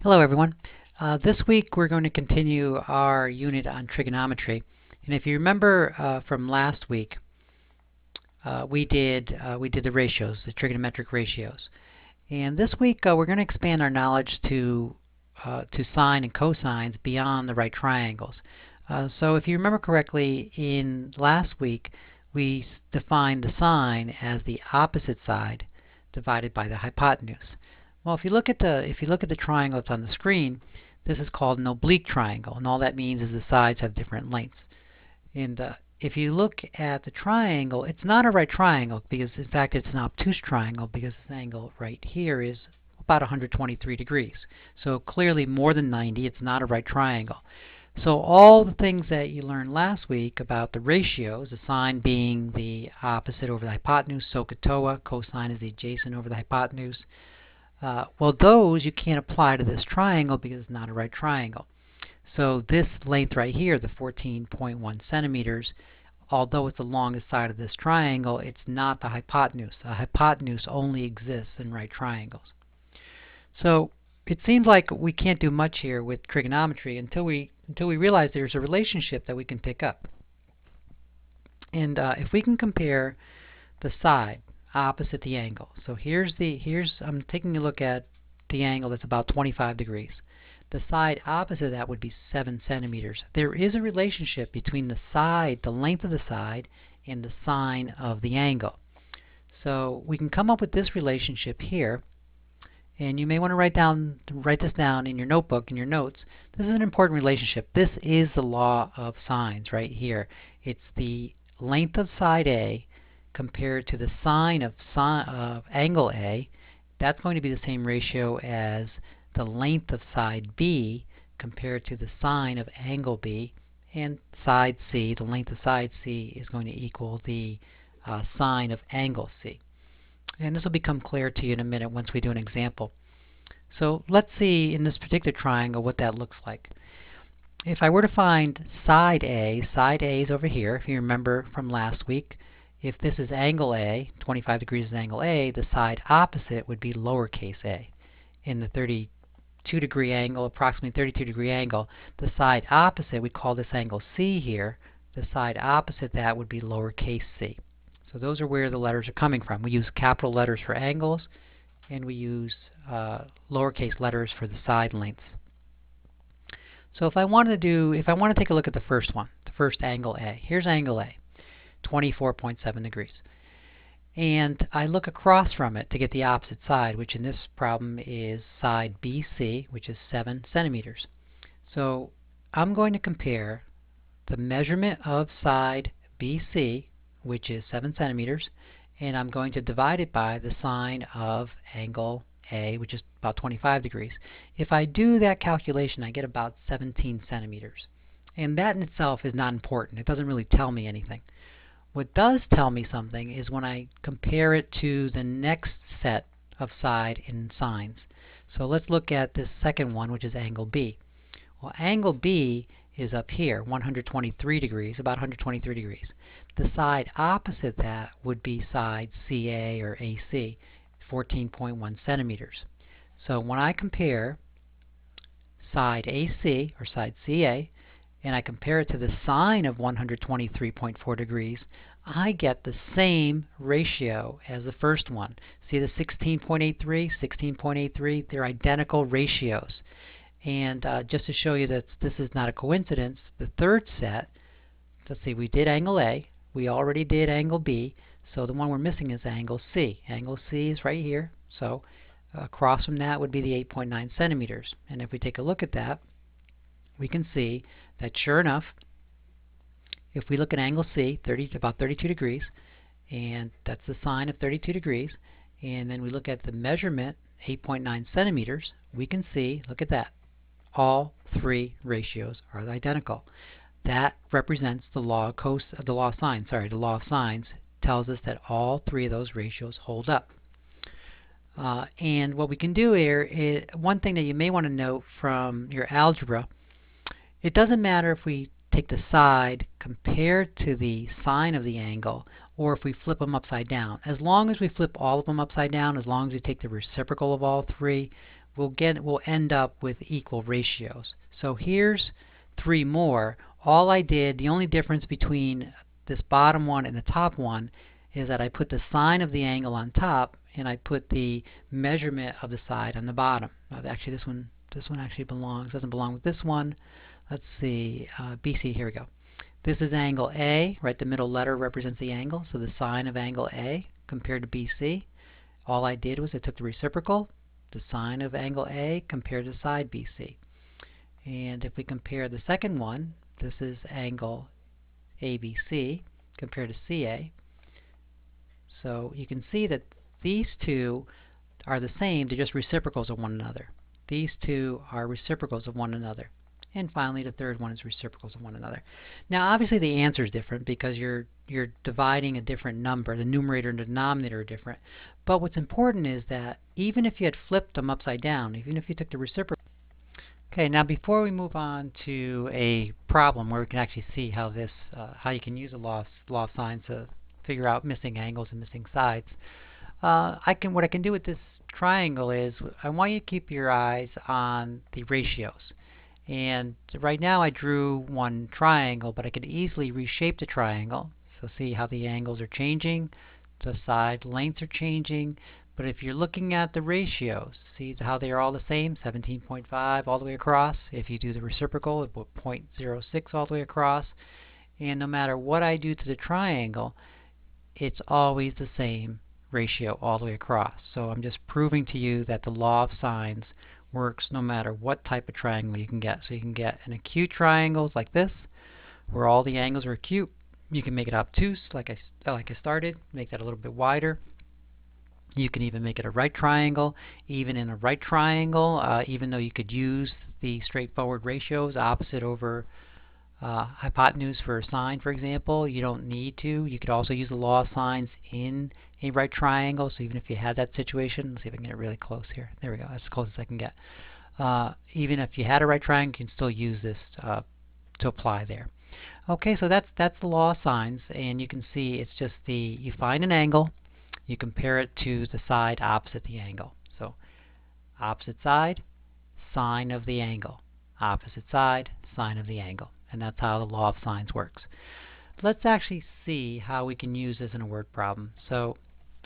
Hello everyone. This week we're going to continue our unit on trigonometry. And if you remember from last week, we did the ratios, the trigonometric ratios. And this week we're going to expand our knowledge to sine and cosines beyond the right triangles. So if you remember correctly, in last week we defined the sine as the opposite side divided by the hypotenuse. Well, if you look at the triangle that's on the screen, this is called an oblique triangle, and all that means is the sides have different lengths. And if you look at the triangle, it's not a right triangle because, in fact, it's an obtuse triangle because this angle right here is about 123 degrees. So clearly more than 90. It's not a right triangle. So all the things that you learned last week about the ratios, the sine being the opposite over the hypotenuse, SOHCAHTOA, cosine is the adjacent over the hypotenuse. Well, those you can't apply to this triangle because it's not a right triangle. So this length right here, the 14.1 centimeters, although it's the longest side of this triangle, it's not the hypotenuse. The hypotenuse only exists in right triangles. So it seems like we can't do much here with trigonometry until we realize there's a relationship that we can pick up. And if we can compare the side opposite the angle. So I'm taking a look at the angle that's about 25 degrees. The side opposite of that would be 7 centimeters. There is a relationship between the side, the length of the side, and the sine of the angle. So we can come up with this relationship here, and you may want to write this down in your notebook, in your notes. This is an important relationship. This is the law of sines right here. It's the length of side A compared to the sine of angle A. That's going to be the same ratio as the length of side B compared to the sine of angle B, and side C, the length of side C, is going to equal the sine of angle C. And this will become clear to you in a minute once we do an example. So let's see in this particular triangle what that looks like. If I were to find side A is over here, if you remember from last week. If this is angle A, 25 degrees is angle A, the side opposite would be lowercase a. In the 32 degree angle, approximately 32 degree angle, the side opposite, we call this angle C here, the side opposite that would be lowercase c. So those are where the letters are coming from. We use capital letters for angles, and we use lowercase letters for the side lengths. So if I want to take a look at the first one, the first angle A. Here's angle A. 24.7 degrees. And I look across from it to get the opposite side, which in this problem is side BC, which is 7 centimeters. So I'm going to compare the measurement of side BC, which is 7 centimeters, and I'm going to divide it by the sine of angle A, which is about 25 degrees. If I do that calculation, I get about 17 centimeters. And that in itself is not important. It doesn't really tell me anything. What does tell me something is when I compare it to the next set of side and sines. So let's look at this second one, which is angle B. Well, angle B is up here, 123 degrees, about 123 degrees. The side opposite that would be side CA or AC, 14.1 centimeters. So when I compare side AC or side CA, and I compare it to the sine of 123.4 degrees, I get the same ratio as the first one. See the 16.83, 16.83? They're identical ratios. And just to show you that this is not a coincidence, the third set, let's see, we did angle A, we already did angle B, so the one we're missing is angle C. Angle C is right here, so across from that would be the 8.9 centimeters. And if we take a look at that, we can see that sure enough, if we look at angle C, about 32 degrees, and that's the sine of 32 degrees, and then we look at the measurement, 8.9 centimeters, we can see, look at that, all three ratios are identical. That represents the law of sines. The law of sines tells us that all three of those ratios hold up. And what we can do here is, one thing that you may want to note from your algebra, it doesn't matter if we take the side compared to the sine of the angle, or if we flip them upside down. As long as we flip all of them upside down, as long as we take the reciprocal of all three, we'll end up with equal ratios. So here's 3 more. All I did, the only difference between this bottom one and the top one is that I put the sine of the angle on top and I put the measurement of the side on the bottom. Actually, this one actually doesn't belong with this one. Let's see, BC, here we go. This is angle A, right? The middle letter represents the angle, so the sine of angle A compared to BC. All I did was I took the reciprocal, the sine of angle A compared to side BC. And if we compare the second one, this is angle ABC compared to CA. So you can see that these two are the same, they're just reciprocals of one another. These two are reciprocals of one another. And finally, the third one is reciprocals of one another. Now, obviously, the answer is different because you're dividing a different number. The numerator and the denominator are different. But what's important is that even if you had flipped them upside down, even if you took the reciprocal. Okay, now before we move on to a problem where we can actually see how how you can use the law of sines to figure out missing angles and missing sides, what I can do with this triangle is I want you to keep your eyes on the ratios. And right now I drew one triangle, but I could easily reshape the triangle. So see how the angles are changing, the side lengths are changing. But if you're looking at the ratios, see how they are all the same, 17.5 all the way across. If you do the reciprocal, it will 0.06 all the way across. And no matter what I do to the triangle, it's always the same ratio all the way across. So I'm just proving to you that the law of sines works no matter what type of triangle you can get. So you can get an acute triangle like this, where all the angles are acute. You can make it obtuse, like I started, make that a little bit wider. You can even make it a right triangle. Even in a right triangle, even though you could use the straightforward ratios, opposite over hypotenuse for a sine, for example, you don't need to. You could also use the law of sines in a right triangle. So even if you had that situation, let's see if I can get it really close here. There we go. That's as close as I can get. Even if you had a right triangle, you can still use this to apply there. Okay, so that's the law of sines, and you can see it's just you find an angle, you compare it to the side opposite the angle. So opposite side, sine of the angle. Opposite side, sine of the angle. And that's how the law of sines works. Let's actually see how we can use this in a word problem. So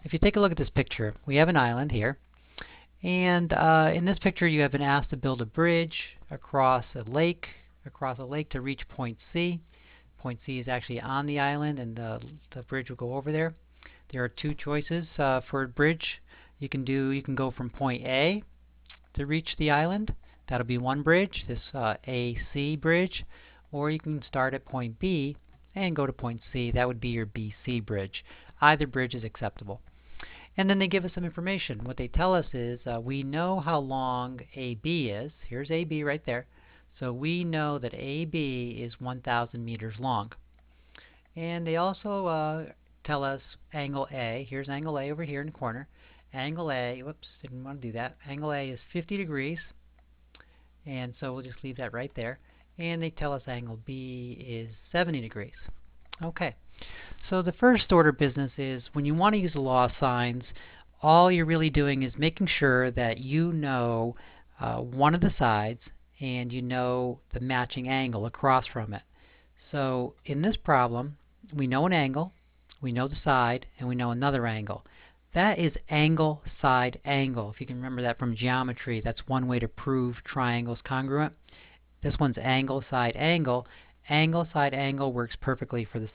if you take a look at this picture, we have an island here. And in this picture, you have been asked to build a bridge across a lake to reach point C. Point C is actually on the island, and the bridge will go over there. There are two choices for a bridge. You can go from point A to reach the island. That'll be one bridge, this AC bridge. Or you can start at point B and go to point C. That would be your BC bridge. Either bridge is acceptable. And then they give us some information. What they tell us is we know how long AB is. Here's AB right there. So we know that AB is 1,000 meters long. And they also tell us angle A. Here's angle A over here in the corner. Angle A, whoops, didn't want to do that. Angle A is 50 degrees. And so we'll just leave that right there. And they tell us angle B is 70 degrees. Okay, so the first order of business is when you want to use the law of sines, all you're really doing is making sure that you know one of the sides and you know the matching angle across from it. So in this problem, we know an angle, we know the side, and we know another angle. That is angle, side, angle. If you can remember that from geometry, that's one way to prove triangles congruent. This one's angle, side, angle. Angle, side, angle works perfectly for the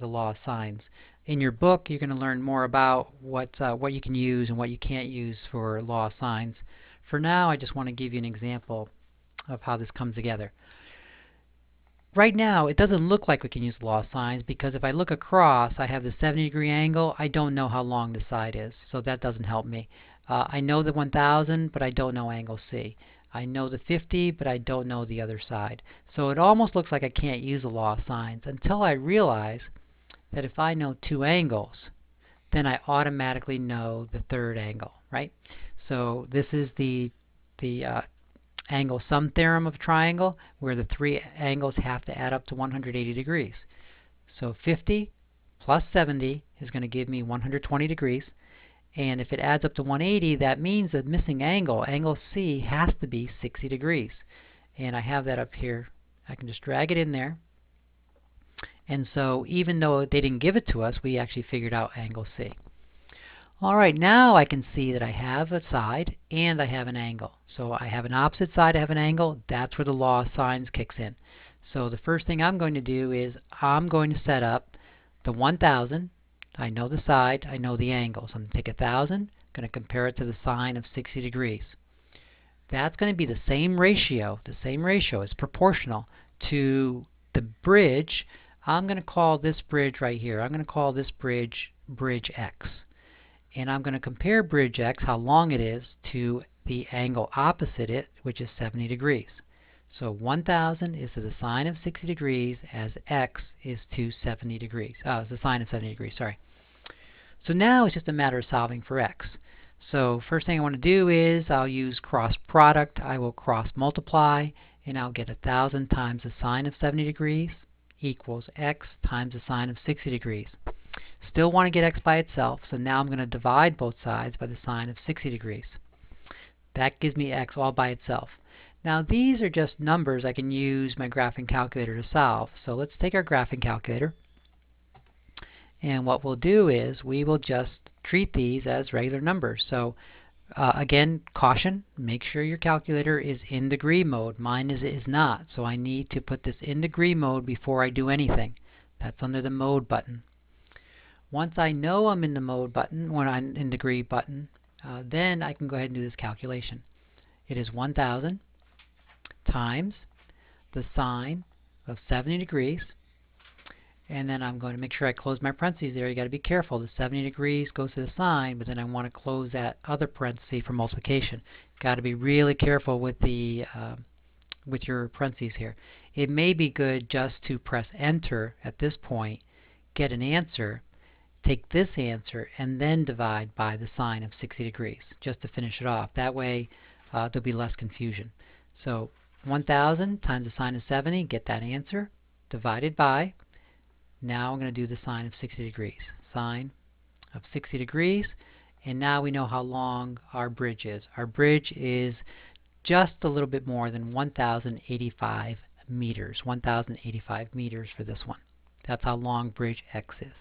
law of sines. In your book, you're going to learn more about what you can use and what you can't use for law of sines. For now, I just want to give you an example of how this comes together. Right now, it doesn't look like we can use the law of sines because if I look across, I have the 70-degree angle. I don't know how long the side is, so that doesn't help me. I know the 1,000, but I don't know angle C. I know the 50, but I don't know the other side. So it almost looks like I can't use the law of sines until I realize that if I know two angles, then I automatically know the third angle, right? So this is the angle sum theorem of a triangle, where the three angles have to add up to 180 degrees. So 50 plus 70 is going to give me 120 degrees. And if it adds up to 180, that means the missing angle, angle C, has to be 60 degrees. And I have that up here. I can just drag it in there. And so even though they didn't give it to us, we actually figured out angle C. Alright, now I can see that I have a side and I have an angle. So I have an opposite side, I have an angle. That's where the law of sines kicks in. So the first thing I'm going to do is I'm going to set up the 1000. I know the side, I know the angle. So I'm going to take 1000, going to compare it to the sine of 60 degrees. That's going to be the same ratio. The same ratio is proportional to the bridge. I'm going to call this bridge right here. I'm going to call this bridge bridge X. And I'm going to compare bridge X, how long it is, to the angle opposite it, which is 70 degrees. So 1000 is to the sine of 60 degrees as X is to 70 degrees. It's the sine of 70 degrees, sorry. So now it's just a matter of solving for X. So first thing I want to do is I'll use cross product. I will cross multiply, and I'll get 1000 times the sine of 70 degrees equals X times the sine of 60 degrees. Still want to get X by itself, so now I'm going to divide both sides by the sine of 60 degrees. That gives me X all by itself. Now these are just numbers I can use my graphing calculator to solve. So let's take our graphing calculator, and what we'll do is we will just treat these as regular numbers. So again, caution, make sure your calculator is in degree mode. Mine is not, so I need to put this in degree mode before I do anything. That's under the mode button. Once I know I'm in the mode button, when I'm in degree button, then I can go ahead and do this calculation. It is 1000 times the sine of 70 degrees, and then I'm going to make sure I close my parentheses there. You got to be careful. The 70 degrees goes to the sine, but then I want to close that other parenthesis for multiplication. Got to be really careful with the with your parentheses here. It may be good just to press enter at this point, get an answer, take this answer, and then divide by the sine of 60 degrees, just to finish it off. That way there'll be less confusion. So 1000 times the sine of 70, get that answer, divided by, now I'm going to do the sine of 60 degrees. Sine of 60 degrees, and now we know how long our bridge is. Our bridge is just a little bit more than 1085 meters. 1085 meters for this one. That's how long bridge X is.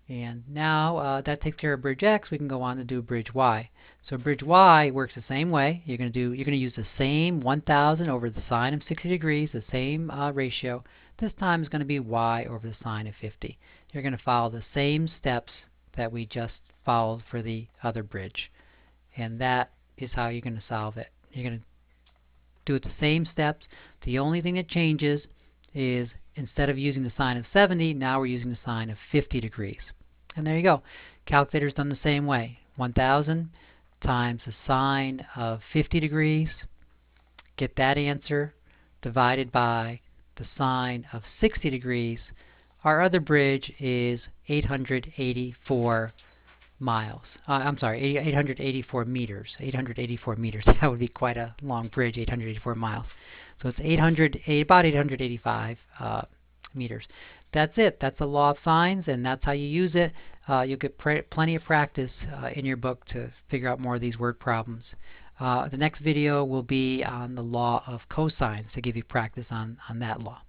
And now that takes care of bridge X. We can go on to do bridge Y. So bridge Y works the same way. You're going to use the same 1000 over the sine of 60 degrees, the same ratio. This time is going to be Y over the sine of 50. You're going to follow the same steps that we just followed for the other bridge. And that is how you're going to solve it. You're going to do it the same steps. The only thing that changes is instead of using the sine of 70, now we're using the sine of 50 degrees. And there you go. Calculator's done the same way. 1000 times the sine of 50 degrees, get that answer, divided by the sine of 60 degrees. Our other bridge is 884 miles. I'm sorry, 884 meters. 884 meters. That would be quite a long bridge, 884 miles. So it's about 885 meters. That's it. That's the law of sines, and that's how you use it. You'll get plenty of practice in your book to figure out more of these word problems. The next video will be on the law of cosines to give you practice on that law.